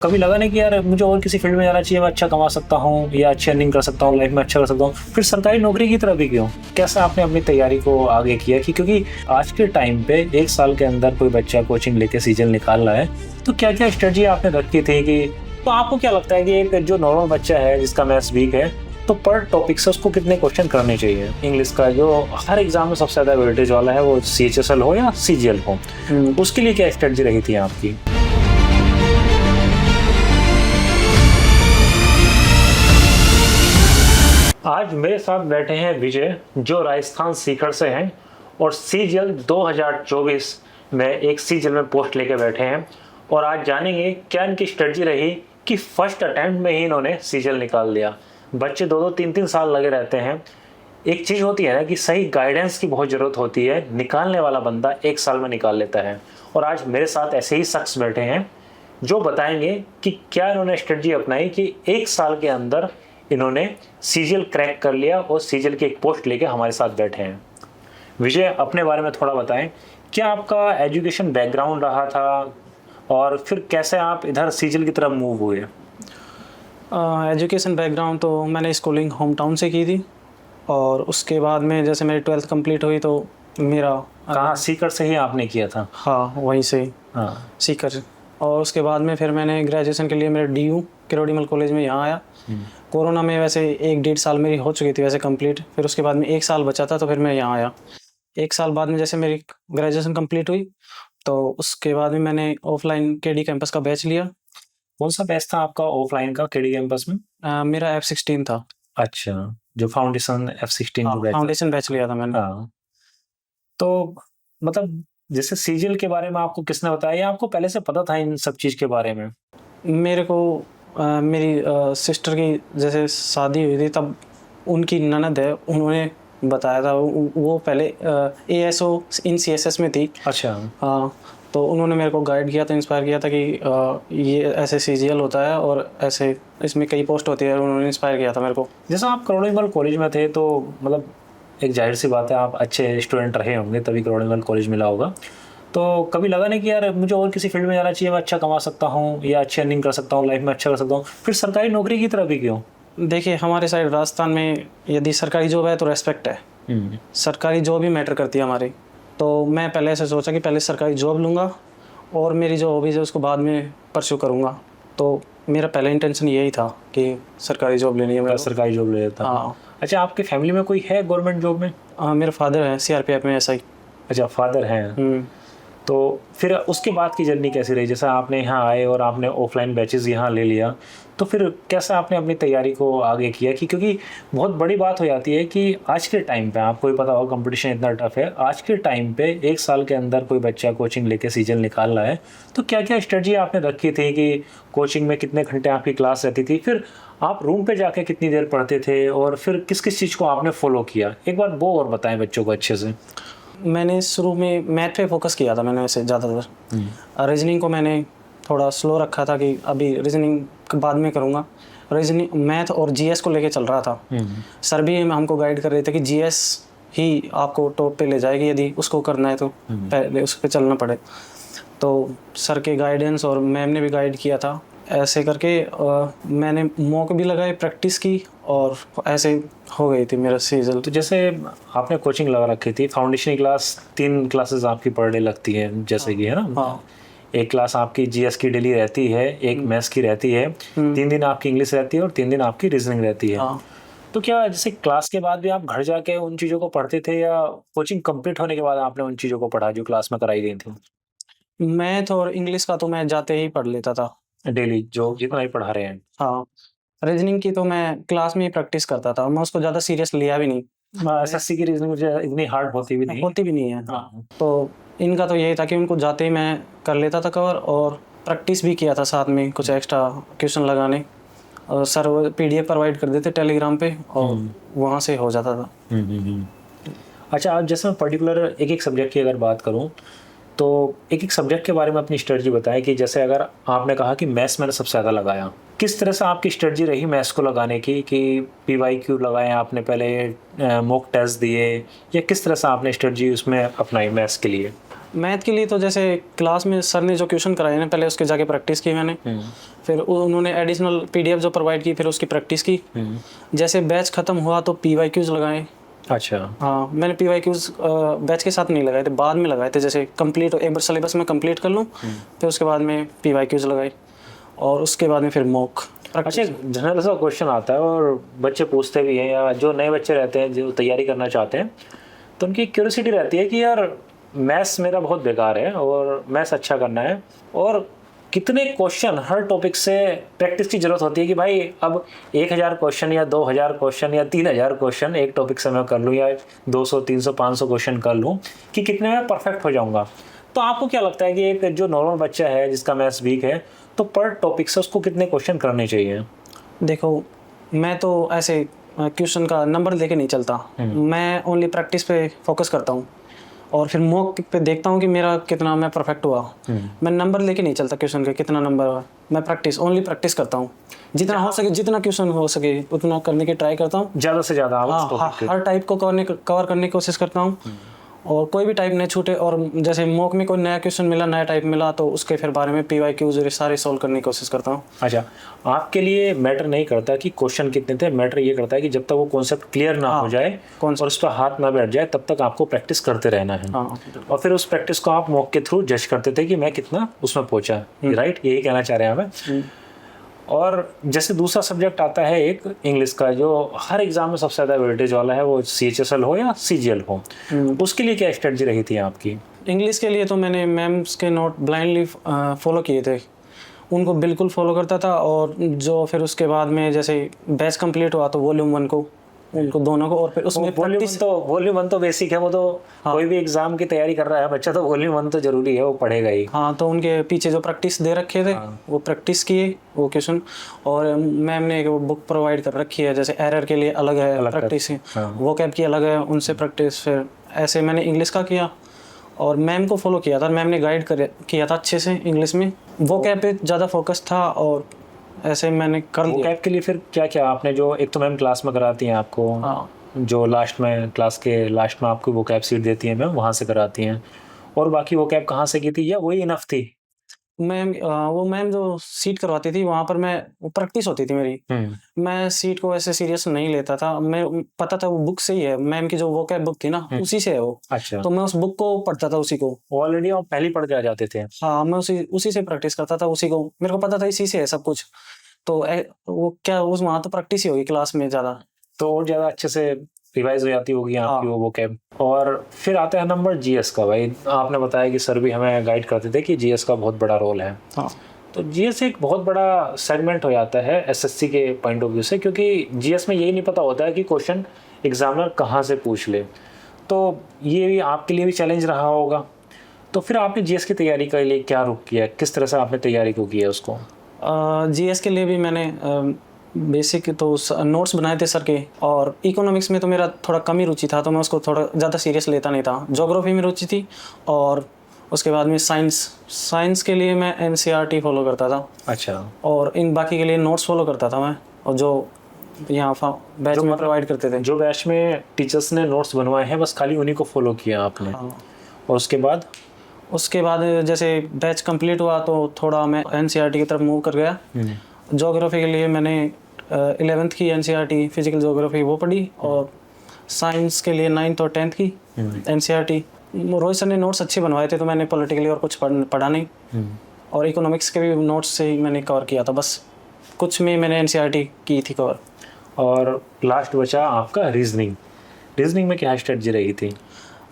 कभी लगा नहीं कि यार मुझे और किसी फील्ड में जाना चाहिए, मैं अच्छा कमा सकता हूँ या अच्छी अर्निंग कर सकता हूँ, लाइफ में अच्छा कर सकता हूँ, फिर सरकारी नौकरी की तरफ ही क्यों? कैसे आपने अपनी तैयारी को आगे किया कि क्योंकि आज के टाइम पे 1 साल के अंदर कोई बच्चा कोचिंग लेके सीजन निकाल रहा है, तो क्या क्या स्ट्रेटजी आपने रखी थी कि तो आपको क्या लगता है कि एक जो नॉर्मल बच्चा है जिसका मैथ्स वीक है, तो पर टॉपिक से उसको कितने क्वेश्चन करने चाहिए? इंग्लिश का जो हर एग्जाम में सबसे ज्यादा वेटेज वाला है, वो CHSL हो या CGL हो, उसके लिए क्या स्ट्रेटजी रही थी आपकी? आज मेरे साथ बैठे हैं विजय, जो राजस्थान सीकर से हैं और CGL 2024 में एक CGL में पोस्ट लेके बैठे हैं। और आज जानेंगे क्या इनकी स्ट्रेटजी रही कि फर्स्ट अटेम्प्ट में ही इन्होंने CGL निकाल दिया। बच्चे 2-3 साल लगे रहते हैं। एक चीज़ होती है ना कि सही गाइडेंस की बहुत ज़रूरत होती है, निकालने वाला बंदा 1 साल में निकाल लेता है। और आज मेरे साथ ऐसे ही शख्स बैठे हैं जो बताएंगे कि क्या इन्होंने स्ट्रेटजी अपनाई कि 1 साल के अंदर इन्होंने CGL क्रैक कर लिया और CGL की एक पोस्ट लेके हमारे साथ बैठे हैं। विजय, अपने बारे में थोड़ा बताएं, क्या आपका एजुकेशन बैकग्राउंड रहा था और फिर कैसे आप इधर CGL की तरफ मूव हुए? एजुकेशन बैकग्राउंड तो मैंने स्कूलिंग होम टाउन से की थी और उसके बाद में जैसे मेरी 12th कंप्लीट हुई तो मेरा कहाँ, सीकर से ही आपने किया था? हाँ, वहीं से। हाँ, सीकर। और उसके बाद में फिर मैंने ग्रेजुएशन के लिए मेरा DU किरोड़ीमल कॉलेज में यहाँ आया। कोरोना में वैसे 1-1.5 साल मेरी हो चुकी थी वैसे कंप्लीट, फिर उसके बाद में 1 साल बचा था तो फिर मैं यहाँ आया। 1 साल बाद में जैसे मेरी ग्रेजुएशन कंप्लीट हुई तो उसके बाद में मैंने ऑफलाइन KD कैंपस का बैच लिया। कौन सा बैच था आपका ऑफलाइन का KD कैंपस में? मेरा F16 था। अच्छा, जो फाउंडेशन F16 का बैच? फाउंडेशन बैच लिया था मैंने। हाँ, तो मतलब जैसे CGL के बारे में आपको किसने बताया या आपको पहले से पता था इन सब चीज़ के बारे में? मेरे को मेरी सिस्टर की जैसे शादी हुई थी तब उनकी ननद है, उन्होंने बताया था। वो पहले ASO इन CSS में थी। अच्छा। हाँ, तो उन्होंने मेरे को गाइड किया था, इंस्पायर किया था कि ये ऐसे CGL होता है और ऐसे इसमें कई पोस्ट होती है। उन्होंने इंस्पायर किया था मेरे को। जैसा आप किरोड़ीमल कॉलेज में थे तो मतलब एक जाहिर सी बात है, आप अच्छे स्टूडेंट रहे होंगे तभी किरोड़ीमल कॉलेज मिला होगा। तो कभी लगा नहीं कि यार मुझे और किसी फील्ड में जाना चाहिए, मैं अच्छा कमा सकता हूँ या अच्छी अर्निंग कर सकता हूँ, लाइफ में अच्छा कर सकता हूँ, फिर सरकारी नौकरी की तरफ ही क्यों? देखिए, हमारे साइड राजस्थान में यदि सरकारी जॉब है तो रेस्पेक्ट है। सरकारी जॉब ही मैटर करती है हमारी। तो मैं पहले ऐसे सोचा कि पहले सरकारी जॉब लूँगा और मेरी जो हॉबीज़ है उसको बाद में परस्यू करूँगा। तो मेरा पहला इंटेंशन यही था कि सरकारी जॉब लेनी है। सरकारी जॉब ले लेता। हाँ। अच्छा, आपके फैमिली में कोई है गवर्नमेंट जॉब में? मेरे फादर हैं CRPF में SI। अच्छा, फादर हैं। तो फिर उसके बाद की जर्नी कैसी रही? जैसा आपने यहाँ आए और आपने ऑफलाइन बैचेस यहाँ ले लिया, तो फिर कैसा आपने अपनी तैयारी को आगे किया कि क्योंकि बहुत बड़ी बात हो जाती है कि आज के टाइम पे आपको भी पता होगा कंपटीशन इतना टफ है। आज के टाइम पे 1 साल के अंदर कोई बच्चा कोचिंग लेके CGL निकाल रहा है, तो क्या क्या स्ट्रेटजी आपने रखी थी कि कोचिंग में कितने घंटे आपकी क्लास रहती थी, फिर आप रूम पे जाके कितनी देर पढ़ते थे और फिर किस किस चीज़ को आपने फॉलो किया? एक बार वो और बताएं बच्चों को अच्छे से। मैंने शुरू में मैथ पे फोकस किया था मैंने वैसे ज़्यादातर। रीजनिंग को मैंने थोड़ा स्लो रखा था कि अभी रीजनिंग बाद में करूँगा। रीजनिंग, मैथ और GS को लेके चल रहा था। सर भी हमको गाइड कर रहे थे कि GS ही आपको टॉप पे ले जाएगी, यदि उसको करना है तो पहले उस पर चलना पड़े। तो सर के गाइडेंस और मैम ने भी गाइड किया था। ऐसे करके मैंने मॉक भी लगाए, प्रैक्टिस की और ऐसे हो गई थी मेरा CGL। तो जैसे आपने कोचिंग लगा रखी थी, फाउंडेशन क्लास 3 क्लासेस आपकी पर डे लगती है जैसे कि, है ना? हाँ। एक क्लास आपकी GS की डेली रहती है, एक मैथ्स की रहती है, 3 दिन आपकी इंग्लिश रहती है और 3 दिन आपकी रीजनिंग रहती है। हाँ। तो क्या जैसे क्लास के बाद भी आप घर जाके उन चीज़ों को पढ़ते थे या कोचिंग कंप्लीट होने के बाद आपने उन चीज़ों को पढ़ा जो क्लास में कराई गई थी? मैथ और इंग्लिश का तो मैं जाते ही पढ़ लेता था डेली जो जितना भी पढ़ा रहे हैं। हाँ। रीजनिंग की तो मैं क्लास में ही प्रैक्टिस करता था, मैं उसको ज़्यादा सीरियस लिया भी नहीं। SSC की रीजनिंग मुझे इतनी हार्ड होती भी नहीं है। हाँ। तो इनका तो यही था कि उनको जाते ही मैं कर लेता था कवर और प्रैक्टिस भी किया था साथ में, कुछ एक्स्ट्रा क्वेश्चन लगाने। और सर वो PDF प्रोवाइड कर देते टेलीग्राम पे और वहाँ से हो जाता था। अच्छा, आप जैसे मैं पर्टिकुलर एक एक सब्जेक्ट की अगर बात करूं तो एक एक सब्जेक्ट के बारे में अपनी स्ट्रेटजी बताएं कि जैसे अगर आपने कहा कि मैथ्स मैंने सबसे ज़्यादा लगाया, किस तरह से आपकी स्ट्रेटजी रही मैथ्स को लगाने की कि PYQ लगाए आपने, पहले मॉक टेस्ट दिए, या किस तरह से आपने स्ट्रेटजी उसमें अपनाई मैथ्स के लिए? मैथ के लिए तो जैसे क्लास में सर ने जो क्वेश्चन कराए ना, पहले उसके जाके प्रैक्टिस की मैंने। फिर उन्होंने एडिशनल पीडीएफ जो प्रोवाइड की, फिर उसकी प्रैक्टिस की। जैसे बैच ख़त्म हुआ तो पीवाईक्यूज लगाए। अच्छा। हाँ, मैंने पीवाईक्यूज बैच के साथ नहीं लगाए थे, बाद में लगाए थे। जैसे कंप्लीट एक बार सिलेबस में कंप्लीट कर लूँ, फिर उसके बाद में पीवाईक्यूज लगाए, और उसके बाद में फिर मॉक। अच्छा, जनरल सा क्वेश्चन आता है और बच्चे पूछते भी हैं, या जो नए बच्चे रहते हैं जो तैयारी करना चाहते हैं, तो उनकी क्यूरियोसिटी रहती है कि यार मैथ्स मेरा बहुत बेकार है और मैथ्स अच्छा करना है, और कितने क्वेश्चन हर टॉपिक से प्रैक्टिस की ज़रूरत होती है कि भाई अब 1000 क्वेश्चन या 2000 क्वेश्चन या 3000 क्वेश्चन एक टॉपिक से मैं कर लूँ, या 200 300 500 क्वेश्चन कर लूँ कि कितने में परफेक्ट हो जाऊँगा। तो आपको क्या लगता है कि एक जो नॉर्मल बच्चा है जिसका मैथ्स वीक है, तो पर टॉपिक से उसको कितने क्वेश्चन करने चाहिए? देखो, मैं तो ऐसे क्वेश्चन का नंबर लेके नहीं चलता। मैं ओनली प्रैक्टिस पे फोकस करता हूँ, और फिर मॉक पे देखता हूँ कि मेरा कितना मैं परफेक्ट हुआ। मैं नंबर लेके नहीं चलता क्वेश्चन का कितना नंबर हुआ। मैं ओनली प्रैक्टिस करता हूँ, जितना हो सके, जितना क्वेश्चन हो सके उतना करने की ट्राई करता हूँ, ज़्यादा से ज़्यादा। हाँ, हर टाइप को कवर करने की कोशिश करता हूँ, और कोई भी टाइप नहीं छूटे। और जैसे मॉक में कोई नया क्वेश्चन मिला, नया टाइप मिला, तो उसके फिर बारे में पीवाईक्यूज सारे सॉल्व करने की कोशिश करता हूँ। अच्छा, आपके लिए मैटर नहीं करता कि क्वेश्चन कितने थे, मैटर ये करता है कि जब तक वो कॉन्सेप्ट क्लियर ना हो जाए और उस पर हाथ ना बैठ जाए, तब तक आपको प्रैक्टिस करते रहना है। और फिर उस प्रैक्टिस को आप मॉक के थ्रू जज करते थे कि मैं कितना उसमें पहुंचा। राइट, यही कहना चाह रहे हैं हमें। और जैसे दूसरा सब्जेक्ट आता है एक इंग्लिश का, जो हर एग्जाम में सबसे ज़्यादा वेटेज वाला है, वो CHSL हो या CGL हो, उसके लिए क्या स्ट्रेटजी रही थी आपकी? इंग्लिश के लिए तो मैंने मैम्स के नोट ब्लाइंडली फॉलो किए थे, उनको बिल्कुल फॉलो करता था। और जो फिर उसके बाद में जैसे बैच कंप्लीट हुआ तो वॉल्यूम 1 को, उनको दोनों को, और फिर उसमें वॉल्यूम वन तो बेसिक है, वो तो कोई भी एग्जाम की तैयारी कर रहा है बच्चा तो वॉल्यूम 1 तो जरूरी है, वो पढ़ेगा ही। हाँ, तो उनके पीछे जो प्रैक्टिस दे रखे थे, वो प्रैक्टिस किए वो क्वेश्चन। और मैम ने एक बुक प्रोवाइड कर रखी है, जैसे एरर के लिए अलग है प्रैक्टिस, वोकैब की अलग है, उनसे प्रैक्टिस। फिर ऐसे मैंने इंग्लिश का किया और मैम को फॉलो किया था, मैम ने गाइड किया था अच्छे से इंग्लिश में। वोकैब पे ज़्यादा फोकस था, और ऐसे मैंने कर लिया। वोकैब के लिए फिर क्या क्या आपने, जो एक तो मैम क्लास में कराती हैं आपको, जो लास्ट में क्लास के लास्ट में आपको वोकैब सीट देती हैं मैम, वहाँ से कराती हैं, और बाकी वोकैब कहाँ से की थी, या वही इनफ थी? मैम वो मैम जो सीट करवाती थी वहाँ पर वो प्रैक्टिस होती थी मेरी। मैं सीट को ऐसे सीरियस नहीं लेता था, मैं पता था वो बुक से ही है, मैम की जो वोकैब बुक थी ना, उसी से है वो। अच्छा, तो मैं उस बुक को पढ़ता था, उसी को ऑलरेडी आप पहले पढ़ के आ जाते थे? हाँ, मैं उसी से प्रैक्टिस करता था, उसी को मेरे को पता था इसी से है सब कुछ। तो वो क्या, उस वहाँ तो प्रैक्टिस ही होगी क्लास में ज़्यादा, तो और ज़्यादा अच्छे से रिवाइज हो जाती होगी आपकी वो वोकैब। और फिर आता है नंबर GS का। भाई आपने बताया कि सर भी हमें गाइड करते थे कि GS का बहुत बड़ा रोल है। हाँ, तो GS एक बहुत बड़ा सेगमेंट हो जाता है SSC के पॉइंट ऑफ व्यू से, क्योंकि GS में यही नहीं पता होता है कि क्वेश्चन एग्जामिनर कहाँ से पूछ ले। तो ये भी आपके लिए भी चैलेंज रहा होगा। तो फिर आपने GS की तैयारी के लिए क्या रुख किया, किस तरह से आपने तैयारी को किया उसको? GS के लिए भी मैंने बेसिक तो नोट्स बनाए थे सर के, और इकोनॉमिक्स में तो मेरा थोड़ा कम ही रुचि था, तो मैं उसको थोड़ा ज़्यादा सीरियस लेता नहीं था। ज्योग्राफी में रुचि थी, और उसके बाद में साइंस के लिए मैं NCERT फॉलो करता था। अच्छा, और इन बाकी के लिए नोट्स फॉलो करता था मैं, और जो यहाँ बैच में प्रोवाइड करते थे, जो बैच में टीचर्स ने नोट्स बनवाए हैं बस खाली उन्हीं को फॉलो किया आपने। और उसके बाद जैसे बैच कंप्लीट हुआ तो थोड़ा मैं NCERT की तरफ मूव कर गया। ज्योग्राफी के लिए मैंने 11th की NCERT फिजिकल ज्योग्राफी वो पढ़ी, और साइंस के लिए 9th और 10th की NCERT। रोहित सर ने नोट्स अच्छे बनवाए थे, तो मैंने पॉलिटिकली और कुछ पढ़ा नहीं, और इकोनॉमिक्स के भी नोट्स से ही मैंने कवर किया था, बस कुछ में मैंने NCERT की थी कवर। और लास्ट बचा आपका रीजनिंग में क्या स्ट्रेटजी रही थी?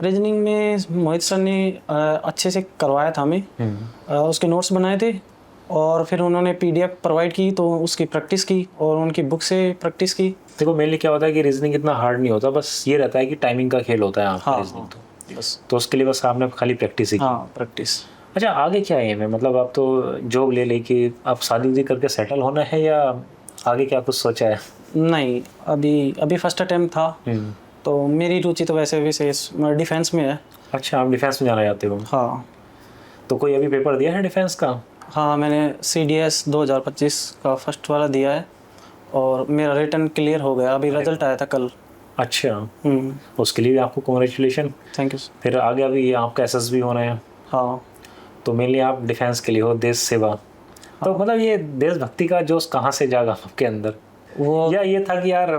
रीजनिंग में मोहित सर ने अच्छे से करवाया था हमें, उसके नोट्स बनाए थे, और फिर उन्होंने PDF प्रोवाइड की, तो उसकी प्रैक्टिस की, और उनकी बुक से प्रैक्टिस की। देखो मेनली क्या होता है कि रीजनिंग इतना हार्ड नहीं होता, बस ये रहता है कि टाइमिंग का खेल होता है आपका। रीजनिंग तो बस, तो उसके लिए बस आपने खाली प्रैक्टिस ही की। हाँ, प्रैक्टिस। अच्छा, आगे क्या एम है, मतलब आप तो जॉब ले लेके आप शादी करके सेटल होना है, या आगे क्या कुछ सोचा है? नहीं, अभी फर्स्ट अटेम्प्ट था, तो मेरी रुचि तो वैसे भी डिफेंस में है। अच्छा, आप डिफेंस में जाना चाहते हो? हाँ। तो कोई अभी पेपर दिया है डिफेंस का? हाँ, मैंने CDS 2025 का फर्स्ट वाला दिया है, और मेरा रिटर्न क्लियर हो गया, अभी रिजल्ट आया था कल। अच्छा, उसके लिए भी आपको कॉन्ग्रेचुलेशन। Thank you. फिर आगे अभी आपका SSB होना है? हाँ तो मेनली आप डिफेंस के लिए हो, देश सेवा। तो मतलब ये देशभक्ति का जोश कहाँ से जागा आपके अंदर? वो या ये था कि यार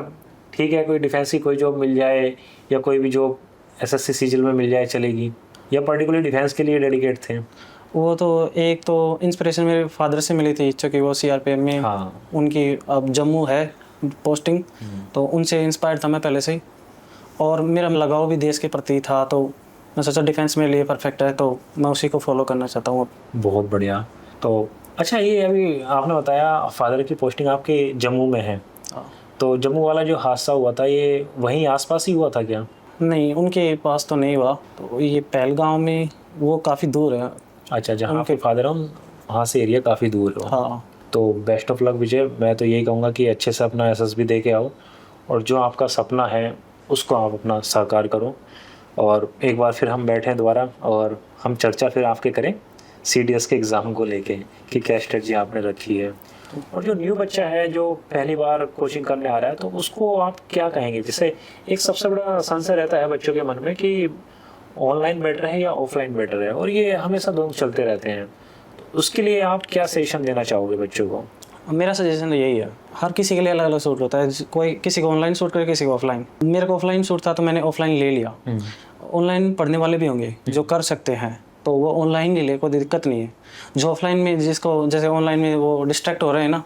ठीक है, कोई डिफेंस की कोई जॉब मिल जाए या कोई भी जॉब एसएससी सीजीएल में मिल जाए चलेगी, या पर्टिकुलर डिफेंस के लिए डेडिकेट थे? वो तो एक तो इंस्पिरेशन मेरे फादर से मिली थी, क्योंकि वो सीआरपीएफ में हाँ। उनकी अब जम्मू है पोस्टिंग, तो उनसे इंस्पायर्ड था मैं पहले से ही, और मेरा लगाव भी देश के प्रति था, तो मैं सोचा डिफेंस मेरे लिए परफेक्ट है, तो मैं उसी को फॉलो करना चाहता हूँ। बहुत बढ़िया। तो अच्छा, ये अभी आपने बताया फादर की पोस्टिंग आपके जम्मू में है, तो जम्मू वाला जो हादसा हुआ था ये वहीं आसपास ही हुआ था क्या? नहीं, उनके पास तो नहीं हुआ, तो ये पहलगांव में, वो काफ़ी दूर है। अच्छा, जहाँ आपके फादर हैं वहाँ से एरिया काफ़ी दूर है। हाँ। तो बेस्ट ऑफ लक विजय, मैं तो यही कहूँगा कि अच्छे से अपना एसएसबी दे के आओ, और जो आपका सपना है उसको आप अपना साकार करो। और एक बार फिर हम बैठें दोबारा और हम चर्चा फिर आपके करें सीडीएस के एग्ज़ाम को लेके कि क्या स्ट्रेटजी आपने रखी है। और जो न्यू बच्चा है जो पहली बार कोचिंग करने आ रहा है, तो उसको आप क्या कहेंगे? जैसे एक सबसे बड़ा संशय रहता है बच्चों के मन में कि ऑनलाइन बेटर है या ऑफलाइन बेटर है, और ये हमेशा दोनों चलते रहते हैं। तो उसके लिए आप क्या सजेशन देना चाहोगे बच्चों को? मेरा सजेशन यही है, हर किसी के लिए अलग अलग सूट होता है, कोई किसी को ऑनलाइन सूट करे, किसी को ऑफलाइन। मेरे को ऑफलाइन सूट था तो मैंने ऑफलाइन ले लिया। ऑनलाइन पढ़ने वाले भी होंगे जो कर सकते हैं, तो वो ऑनलाइन ही ले, कोई दिक्कत नहीं है। जो ऑफलाइन में, जिसको जैसे ऑनलाइन में वो डिस्ट्रैक्ट हो रहे हैं ना,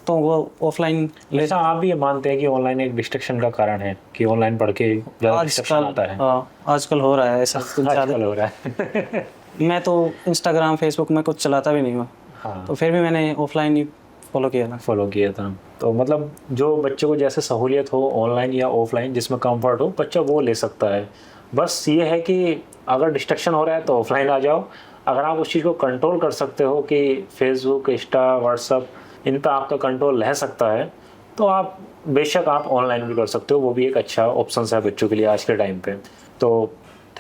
तो वो ऑफलाइन ले। ऐसा आप भी ये मानते हैं कि ऑनलाइन एक डिस्ट्रैक्शन का कारण है कि ऑनलाइन पढ़ के ज़्यादा डिस्ट्रैक्शन आता है? हाँ, आजकल हो रहा है ऐसा कुछ आजकल हो रहा है। मैं तो इंस्टाग्राम फेसबुक में कुछ चलाता भी नहीं हूँ, हाँ, तो फिर भी मैंने ऑफलाइन ही फॉलो किया था। तो मतलब जो बच्चों को जैसे सहूलियत हो ऑनलाइन या ऑफलाइन, जिसमें कंफर्ट हो, बच्चा वो ले सकता है। बस ये है कि अगर डिस्ट्रैक्शन हो रहा है तो ऑफलाइन आ जाओ। अगर आप उस चीज़ को कंट्रोल कर सकते हो कि फेसबुक, इंस्टा, व्हाट्सअप, इन पर आपका कंट्रोल रह सकता है, तो आप बेशक आप ऑनलाइन भी कर सकते हो। वो भी एक अच्छा ऑप्शन है बच्चों के लिए आज के टाइम पे। तो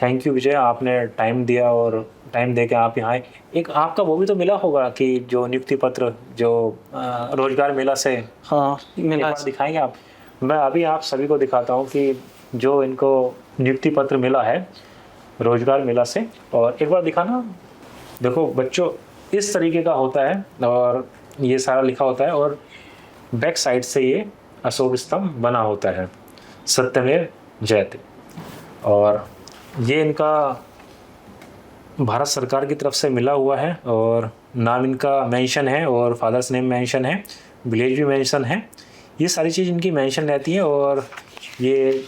थैंक यू विजय, आपने टाइम दिया, और टाइम दे के आप यहाँ आए। एक आपका वो भी तो मिला होगा कि जो नियुक्ति पत्र जो रोजगार मेला से, हाँ मिला, दिखाएंगे आप? मैं अभी आप सभी को दिखाता हूँ कि जो इनको नियुक्ति पत्र मिला है रोजगार मेला से, और एक बार दिखाना। देखो बच्चों, इस तरीके का होता है और ये सारा लिखा होता है, और बैक साइड से ये अशोक स्तंभ बना होता है, सत्यमेव जयते। और ये इनका भारत सरकार की तरफ से मिला हुआ है, और नाम इनका मेंशन है, और फादर्स नेम मेंशन है, विलेज भी मेंशन है। ये सारी चीज़ इनकी मेंशन रहती है, और ये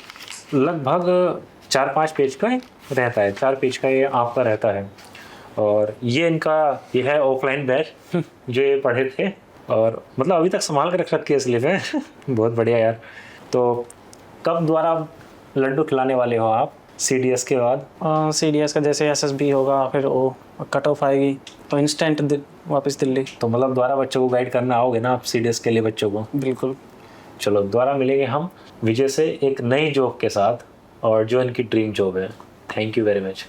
लगभग 4-5 पेज का रहता है, 4 पेज का ये आपका रहता है। और ये है ऑफलाइन बैच जो ये पढ़े थे, और मतलब अभी तक संभाल कर रख के स्लिप है। बहुत बढ़िया यार। तो कब दोबारा लड्डू खिलाने वाले हो आप सीडीएस के बाद? सीडीएस का जैसे एसएसबी होगा, फिर वो कट ऑफ आएगी तो इंस्टेंट वापस दिल्ली। तो मतलब दोबारा बच्चों को गाइड करना आओगे ना आप सीडीएस के लिए बच्चों को? बिल्कुल। चलो, दोबारा मिलेंगे हम विजय से एक नई जॉब के साथ, और जो इनकी ड्रीम जॉब है। Thank you very much.